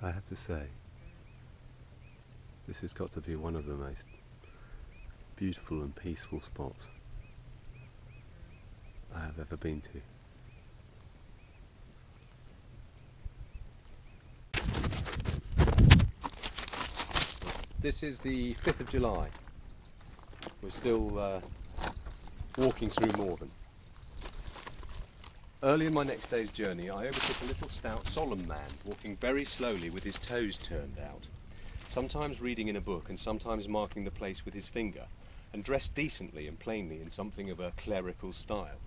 I have to say, this has got to be one of the most beautiful and peaceful spots I have ever been to. This is the 5th of July. We're still walking through Morven. Early in my next day's journey, I overtook a little stout, solemn man walking very slowly with his toes turned out, sometimes reading in a book and sometimes marking the place with his finger, and dressed decently and plainly in something of a clerical style.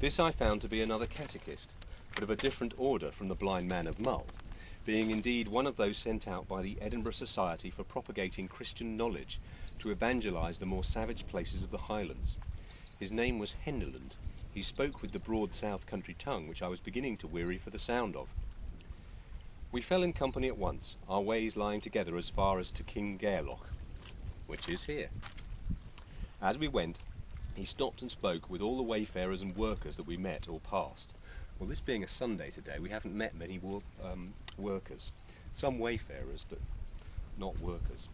This I found to be another catechist, but of a different order from the blind man of Mull, being indeed one of those sent out by the Edinburgh Society for propagating Christian knowledge to evangelise the more savage places of the Highlands. His name was Henderland. He spoke with the broad south country tongue, which I was beginning to weary for the sound of. We fell in company at once, our ways lying together as far as to King Gairloch, which is here. As we went, he stopped and spoke with all the wayfarers and workers that we met or passed. Well, this being a Sunday today, we haven't met many workers. Some wayfarers, but not workers.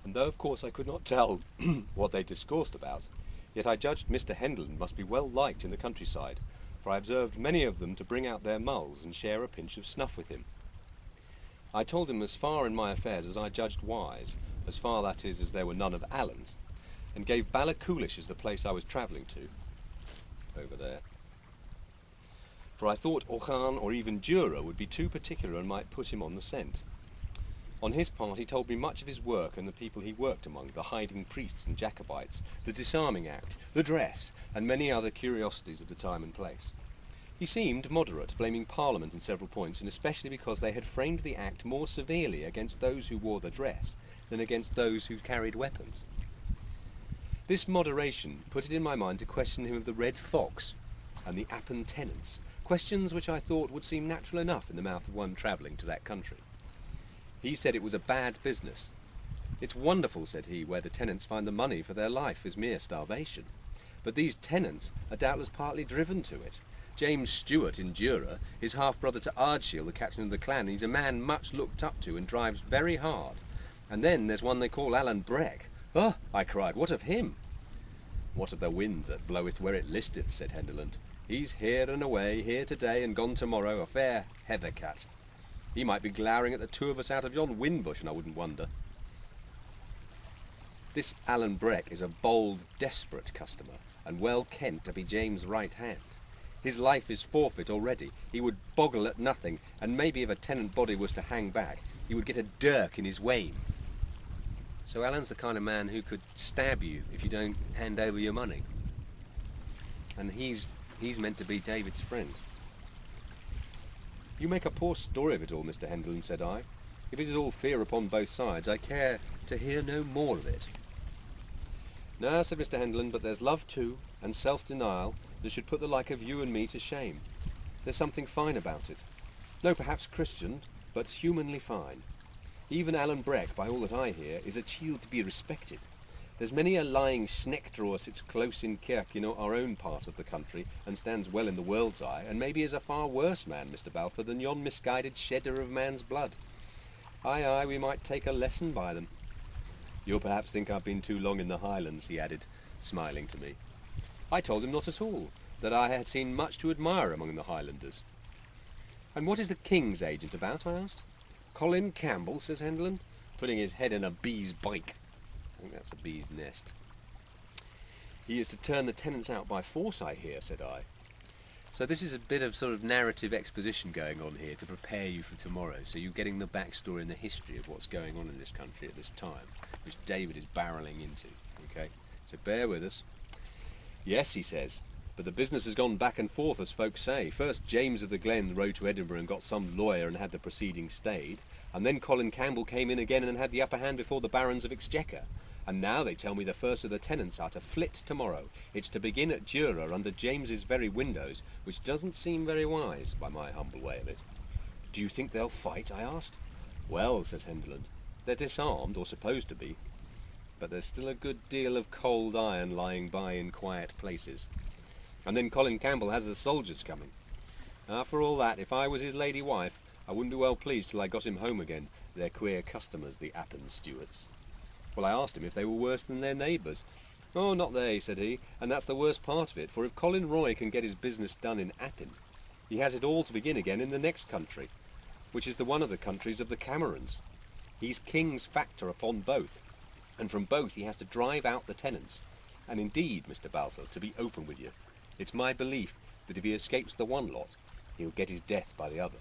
And though, of course, I could not tell what they discoursed about, yet I judged Mr. Henderland must be well liked in the countryside, for I observed many of them to bring out their mulls and share a pinch of snuff with him. I told him as far in my affairs as I judged wise, as far, that is, as there were none of Allen's, and gave Ballacoolish as the place I was travelling to, over there. For I thought Ochan or even Jura would be too particular and might put him on the scent. On his part he told me much of his work and the people he worked among, the hiding priests and Jacobites, the Disarming Act, the dress, and many other curiosities of the time and place. He seemed moderate, blaming Parliament in several points, and especially because they had framed the Act more severely against those who wore the dress than against those who carried weapons. This moderation put it in my mind to question him of the Red Fox and the Appin tenants, questions which I thought would seem natural enough in the mouth of one travelling to that country. He said it was a bad business. It's wonderful, said he, where the tenants find the money for their life is mere starvation. But these tenants are doubtless partly driven to it. James Stewart in Jura is half-brother to Ardshiel, the captain of the clan, and he's a man much looked up to and drives very hard. And then there's one they call Alan Breck. Oh, I cried, what of him? What of the wind that bloweth where it listeth, said Henderland. He's here and away, here today and gone tomorrow, a fair heather-cat. He might be glowering at the two of us out of yon windbush, and I wouldn't wonder. This Alan Breck is a bold, desperate customer, and well kent to be James' right hand. His life is forfeit already. He would boggle at nothing, and maybe if a tenant body was to hang back, he would get a dirk in his wane. So Alan's the kind of man who could stab you if you don't hand over your money. And he's meant to be David's friend. You make a poor story of it all, Mr. Henderland, said I. If it is all fear upon both sides, I care to hear no more of it. No, said Mr. Henderland, but there's love too, and self-denial, that should put the like of you and me to shame. There's something fine about it. No, perhaps Christian, but humanly fine. Even Alan Breck, by all that I hear, is a chield to be respected. There's many a lying sneckdraw sits close in kirk in our own part of the country, and stands well in the world's eye, and maybe is a far worse man, Mr. Balfour, than yon misguided shedder of man's blood. Aye, aye, we might take a lesson by them. You'll perhaps think I've been too long in the Highlands, he added, smiling to me. I told him not at all, that I had seen much to admire among the Highlanders. And what is the King's agent about, I asked. Colin Campbell, says Henderland, putting his head in a bee's bike. I think that's a bee's nest. He is to turn the tenants out by force, I hear, said I. So this is a bit of sort of narrative exposition going on here to prepare you for tomorrow. So you're getting the backstory and the history of what's going on in this country at this time, which David is barrelling into. Okay, so bear with us. Yes, he says, but the business has gone back and forth, as folks say. First, James of the Glen rode to Edinburgh and got some lawyer and had the proceedings stayed. And then Colin Campbell came in again and had the upper hand before the barons of Exchequer. And now they tell me the first of the tenants are to flit tomorrow. It's to begin at Jura under James's very windows, which doesn't seem very wise, by my humble way of it. Do you think they'll fight? I asked. Well, says Henderland, they're disarmed, or supposed to be. But there's still a good deal of cold iron lying by in quiet places. And then Colin Campbell has the soldiers coming. For all that, if I was his lady wife, I wouldn't be well pleased till I got him home again, their queer customers, the Appin stewards. Well, I asked him if they were worse than their neighbours. Oh, not they, said he, and that's the worst part of it, for if Colin Roy can get his business done in Appin, he has it all to begin again in the next country, which is the one of the countries of the Camerons. He's king's factor upon both, and from both he has to drive out the tenants. And indeed, Mr. Balfour, to be open with you, it's my belief that if he escapes the one lot, he'll get his death by the other.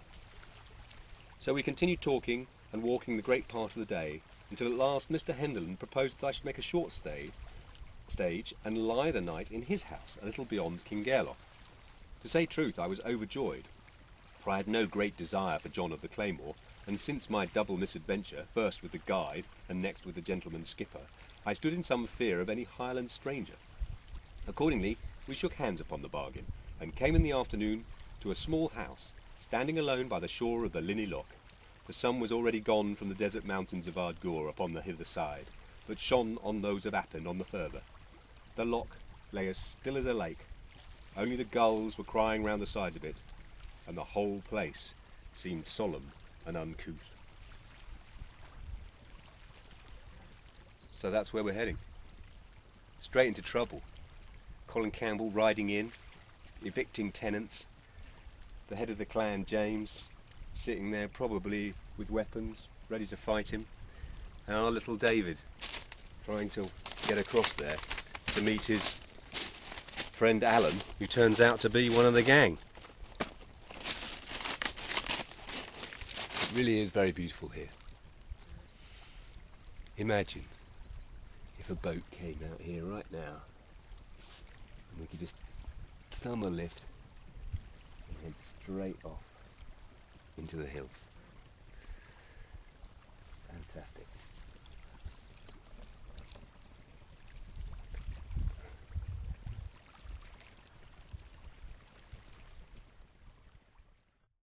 So we continued talking and walking the great part of the day, until at last Mr. Henderland proposed that I should make a short stage and lie the night in his house, a little beyond Kingairloch. To say truth, I was overjoyed, for I had no great desire for John of the Claymore, and since my double misadventure, first with the guide and next with the gentleman skipper, I stood in some fear of any Highland stranger. Accordingly, we shook hands upon the bargain, and came in the afternoon to a small house, standing alone by the shore of the Linney Loch. The sun was already gone from the desert mountains of Ardgour upon the hither side, but shone on those of Appin on the further. The loch lay as still as a lake, only the gulls were crying round the sides of it, and the whole place seemed solemn and uncouth. So that's where we're heading. Straight into trouble. Colin Campbell riding in, evicting tenants, the head of the clan, James, sitting there probably with weapons, ready to fight him, and our little David trying to get across there to meet his friend Alan, who turns out to be one of the gang. It really is very beautiful here. Imagine if a boat came out here right now and we could just thumb a lift and head straight off into the hills. Fantastic.